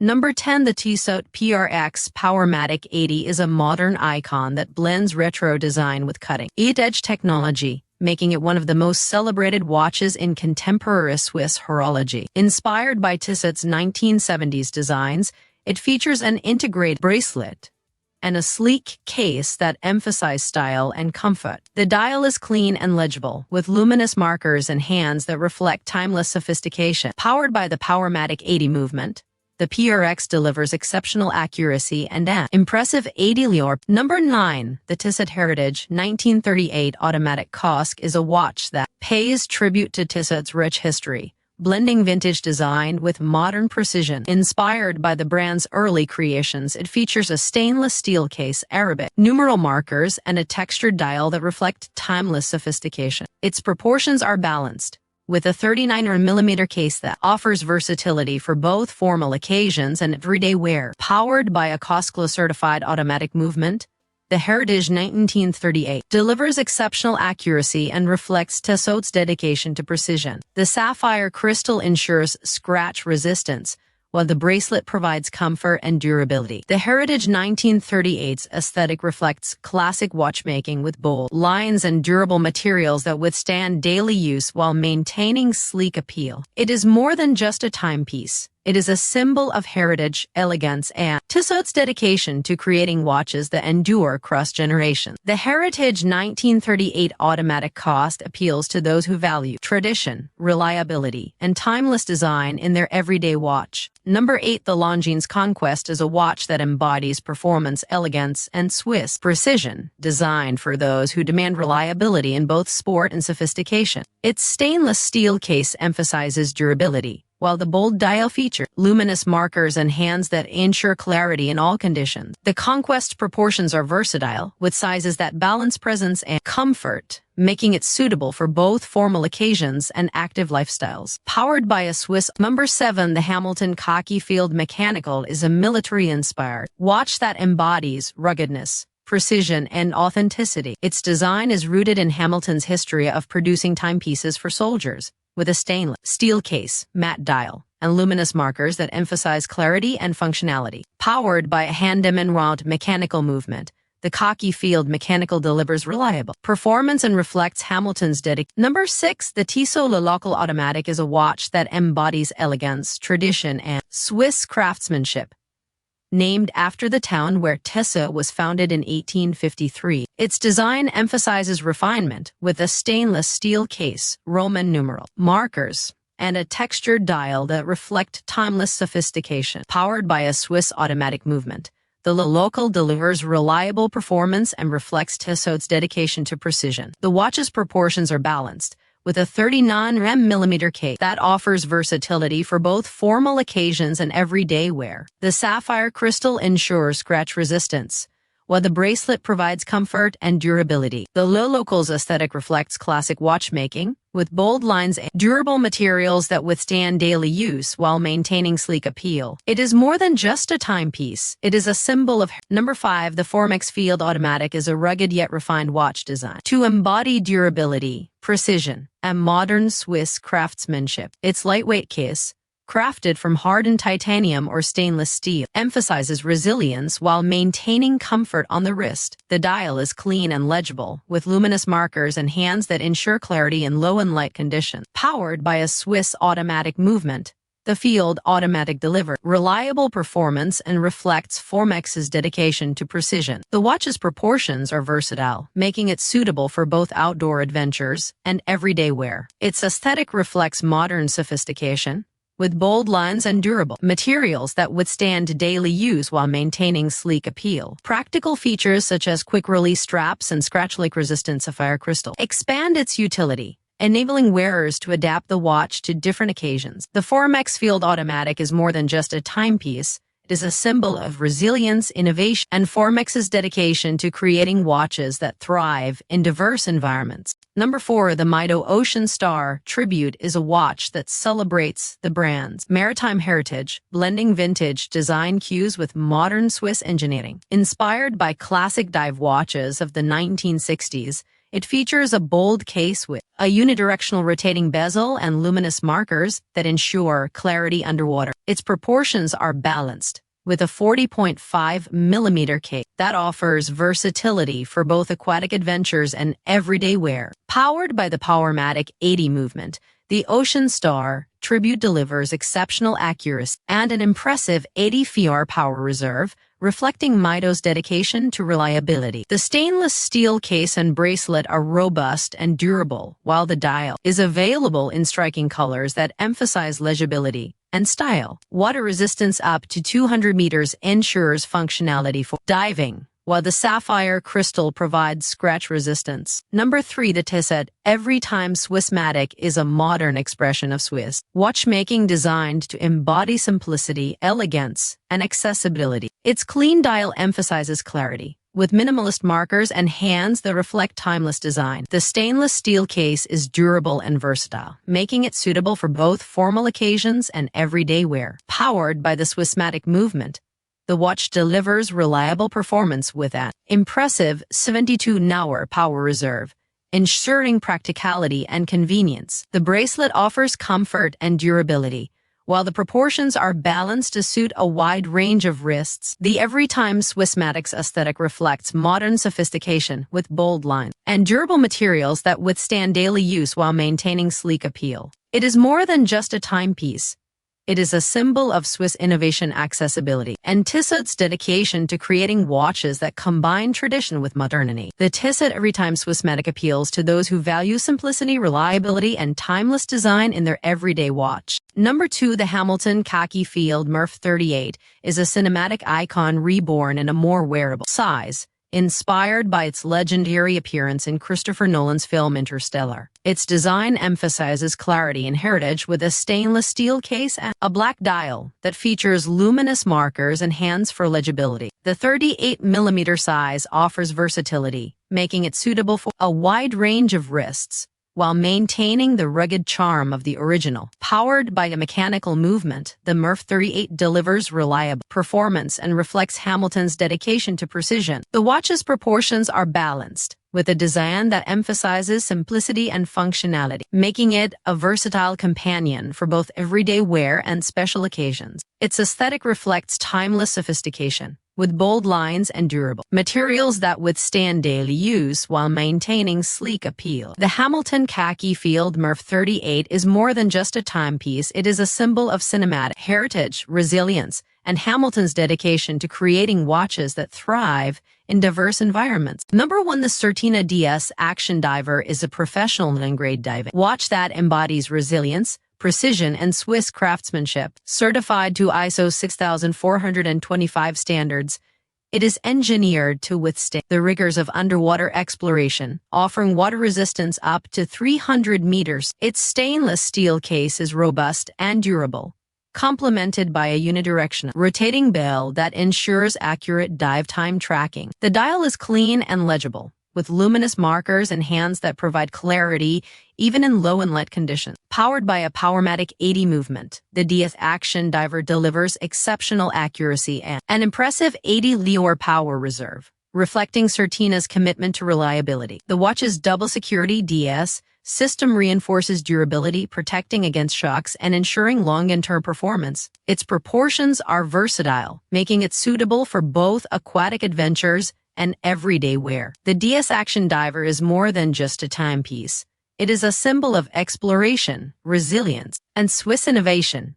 Number 10. The Tissot PRX Powermatic 80 is a modern icon that blends retro design with cutting-edge technology, making it one of the most celebrated watches in contemporary Swiss horology. Inspired by Tissot's 1970s designs, it features an integrated bracelet and a sleek case that emphasize style and comfort. The dial is clean and legible, with luminous markers and hands that reflect timeless sophistication. Powered by the Powermatic 80 movement, the PRX delivers exceptional accuracy and an impressive 80 lior. Number 9. The Tissot Heritage 1938 Automatic COSC is a watch that pays tribute to Tissot's rich history, blending vintage design with modern precision. Inspired by the brand's early creations, it features a stainless steel case, Arabic numeral markers, and a textured dial that reflect timeless sophistication. Its proportions are balanced, with a 39mm case that offers versatility for both formal occasions and everyday wear. Powered by a COSC-certified automatic movement, the Heritage 1938 delivers exceptional accuracy and reflects Tissot's dedication to precision. The sapphire crystal ensures scratch resistance, while the bracelet provides comfort and durability. The Heritage 1938's aesthetic reflects classic watchmaking with bold lines and durable materials that withstand daily use while maintaining sleek appeal. It is more than just a timepiece. It is a symbol of heritage, elegance, and Tissot's dedication to creating watches that endure across generations. The Heritage 1938 Automatic COSC appeals to those who value tradition, reliability, and timeless design in their everyday watch. Number 8. The Longines Conquest is a watch that embodies performance, elegance, and Swiss precision, designed for those who demand reliability in both sport and sophistication. Its stainless steel case emphasizes durability, while the bold dial features luminous markers and hands that ensure clarity in all conditions. The Conquest's proportions are versatile, with sizes that balance presence and comfort, making it suitable for both formal occasions and active lifestyles. Powered by a Swiss. Number 7. The Hamilton Khaki Field Mechanical is a military-inspired watch that embodies ruggedness, precision, and authenticity. Its design is rooted in Hamilton's history of producing timepieces for soldiers, with a stainless steel case, matte dial, and luminous markers that emphasize clarity and functionality. Powered by a hand-wound mechanical movement, the Khaki Field Mechanical delivers reliable performance and reflects Hamilton's dedication. Number 6. The Tissot Locle Automatic is a watch that embodies elegance, tradition, and Swiss craftsmanship. Named after the town where Tissot was founded in 1853, its design emphasizes refinement, with a stainless steel case, Roman numeral markers, and a textured dial that reflect timeless sophistication. Powered by a Swiss automatic movement, the Locle delivers reliable performance and reflects Tissot's dedication to precision. The watch's proportions are balanced, with a 39mm case that offers versatility for both formal occasions and everyday wear. The sapphire crystal ensures scratch resistance, while the bracelet provides comfort and durability. The Locle's aesthetic reflects classic watchmaking, with bold lines and durable materials that withstand daily use while maintaining sleek appeal. It is more than just a timepiece. It is a symbol of. Number 5. The Formex Field Automatic is a rugged yet refined watch designed to embody durability, precision, and modern Swiss craftsmanship. Its lightweight case, crafted from hardened titanium or stainless steel, emphasizes resilience while maintaining comfort on the wrist. The dial is clean and legible, with luminous markers and hands that ensure clarity in low and light conditions. Powered by a Swiss automatic movement, the Field Automatic delivers reliable performance and reflects Formex's dedication to precision. The watch's proportions are versatile, making it suitable for both outdoor adventures and everyday wear. Its aesthetic reflects modern sophistication, with bold lines and durable materials that withstand daily use while maintaining sleek appeal. Practical features such as quick-release straps and scratch-leak-resistant sapphire crystal expand its utility, enabling wearers to adapt the watch to different occasions. The Formex Field Automatic is more than just a timepiece. It is a symbol of resilience, innovation, and Formex's dedication to creating watches that thrive in diverse environments. Number 4. The Mido Ocean Star Tribute is a watch that celebrates the brand's maritime heritage, blending vintage design cues with modern Swiss engineering. Inspired by classic dive watches of the 1960s, It features a bold case with a unidirectional rotating bezel and luminous markers that ensure clarity underwater. Its proportions are balanced, with a 40.5mm case that offers versatility for both aquatic adventures and everyday wear. Powered by the Powermatic 80 movement, the Ocean Star Tribute delivers exceptional accuracy and an impressive 80 FR power reserve, reflecting Mido's dedication to reliability. The stainless steel case and bracelet are robust and durable, while the dial is available in striking colors that emphasize legibility and style. Water resistance up to 200 meters ensures functionality for diving, while the sapphire crystal provides scratch resistance. Number 3. The Tissot Everytime Swissmatic is a modern expression of Swiss watchmaking designed to embody simplicity, elegance, and accessibility. Its clean dial emphasizes clarity, with minimalist markers and hands that reflect timeless design. The stainless steel case is durable and versatile, making it suitable for both formal occasions and everyday wear. Powered by the Swissmatic movement, the watch delivers reliable performance with an impressive 72-hour power reserve, ensuring practicality and convenience. The bracelet offers comfort and durability, while the proportions are balanced to suit a wide range of wrists. The Everytime Swissmatic's aesthetic reflects modern sophistication with bold lines and durable materials that withstand daily use while maintaining sleek appeal. It is more than just a timepiece. It is a symbol of Swiss innovation, accessibility, and Tissot's dedication to creating watches that combine tradition with modernity. The Tissot Everytime Swissmatic appeals to those who value simplicity, reliability, and timeless design in their everyday watch. Number 2. The Hamilton Khaki Field Murph 38 is a cinematic icon reborn in a more wearable size, inspired by its legendary appearance in Christopher Nolan's film Interstellar. Its design emphasizes clarity and heritage with a stainless steel case and a black dial that features luminous markers and hands for legibility. The 38mm size offers versatility, making it suitable for a wide range of wrists, while maintaining the rugged charm of the original. Powered by a mechanical movement, the Murph 38 delivers reliable performance and reflects Hamilton's dedication to precision. The watch's proportions are balanced, with a design that emphasizes simplicity and functionality, making it a versatile companion for both everyday wear and special occasions. Its aesthetic reflects timeless sophistication, with bold lines and durable materials that withstand daily use while maintaining sleek appeal. The Hamilton Khaki Field Murph 38 is more than just a timepiece. It is a symbol of cinematic heritage, resilience, and Hamilton's dedication to creating watches that thrive in diverse environments. Number 1. The Certina DS Action Diver is a professional-grade diving watch that embodies resilience, precision, and Swiss craftsmanship. Certified to ISO 6425 standards, it is engineered to withstand the rigors of underwater exploration, offering water resistance up to 300 meters. Its stainless steel case is robust and durable, complemented by a unidirectional rotating bell that ensures accurate dive time tracking. The dial is clean and legible, with luminous markers and hands that provide clarity even in low and light conditions. Powered by a Powermatic 80 movement, the DS Action Diver delivers exceptional accuracy and an impressive 80 FR power reserve, reflecting Certina's commitment to reliability. The watch's double security DS system reinforces durability, protecting against shocks and ensuring long-term performance. Its proportions are versatile, making it suitable for both aquatic adventures and everyday wear. The DS Action Diver is more than just a timepiece. It is a symbol of exploration, resilience, and Swiss innovation,